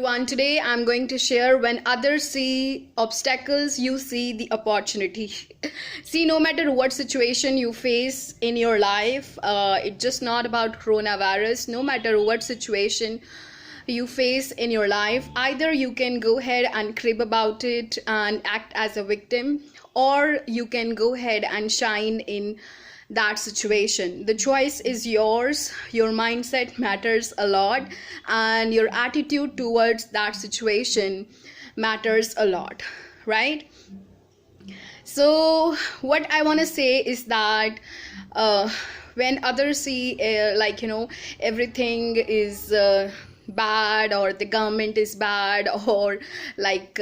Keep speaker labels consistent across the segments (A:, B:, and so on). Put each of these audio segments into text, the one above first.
A: everyone. Today I'm going to share when others see obstacles, you see the opportunity. See, no matter what situation you face in your life, it's just not about coronavirus. No matter what situation you face in your life, either you can go ahead and crib about it and act as a victim, or you can go ahead and shine in that situation. The choice is yours. Your mindset matters a lot, and your attitude towards that situation matters a lot, right? So what I want to say is that when others see everything is bad, or the government is bad, or like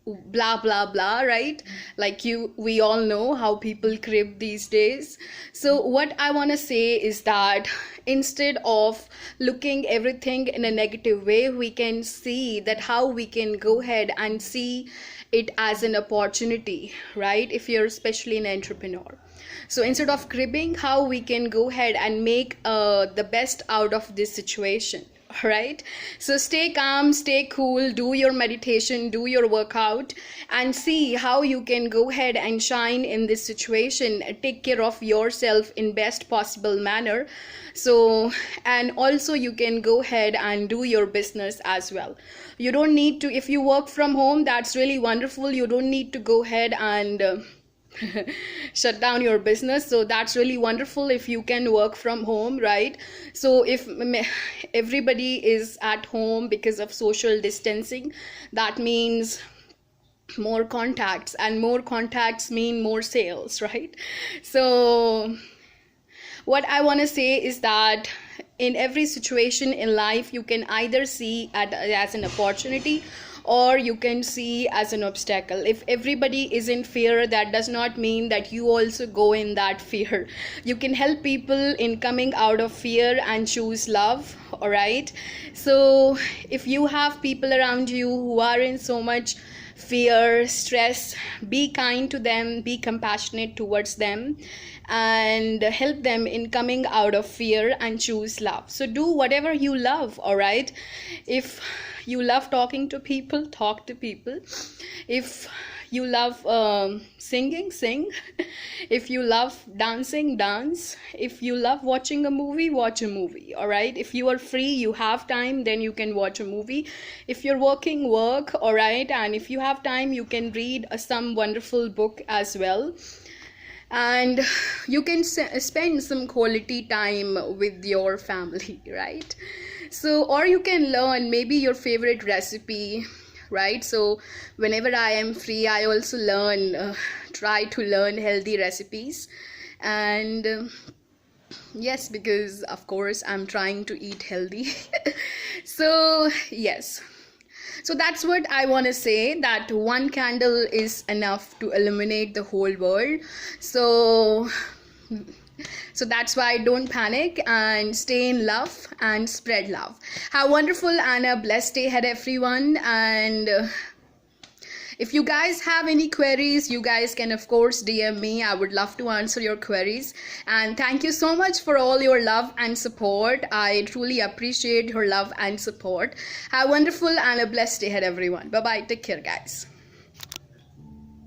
A: blah blah blah, right? We all know how people crib these days. So what I want to say is that instead of looking everything in a negative way, we can see that how we can go ahead and see it as an opportunity, right? If you're especially an entrepreneur, so instead of cribbing, how we can go ahead and make the best out of this situation, right? So stay calm, stay cool, do your meditation, do your workout, and see how you can go ahead and shine in this situation. Take care of yourself in best possible manner. So, and also you can go ahead and do your business as well. You don't need to, if you work from home, that's really wonderful. You don't need to go ahead and shut down your business. So that's really wonderful if you can work from home, right? So if everybody is at home because of social distancing, that means more contacts, and more contacts mean more sales, right? So what I want to say is that in every situation in life, you can either see it as an opportunity, or you can see as an obstacle. If everybody is in fear, that does not mean that you also go in that fear. You can help people in coming out of fear and choose love, all right? So if you have people around you who are in so much fear, stress, be kind to them, be compassionate towards them, and help them in coming out of fear and choose love. So do whatever you love, all right? If you love talking to people, talk to people. If you love singing, sing. If you love dancing, dance. If you love watching a movie, watch a movie, all right? If you are free, you have time, then you can watch a movie. If you're working, work, all right? And if you have time, you can read some wonderful book as well. And you can spend some quality time with your family, right? So, or you can learn maybe your favorite recipe, right? So whenever I am free, I also try to learn healthy recipes. And yes, because of course I'm trying to eat healthy. So yes, so that's what I want to say, that one candle is enough to illuminate the whole world. So that's why don't panic, and stay in love and spread love. Have a wonderful and a blessed day ahead, everyone. And if you guys have any queries, you guys can of course DM me. I would love to answer your queries. And thank you so much for all your love and support. I truly appreciate your love and support. Have a wonderful and a blessed day ahead, everyone. Bye bye. Take care, guys.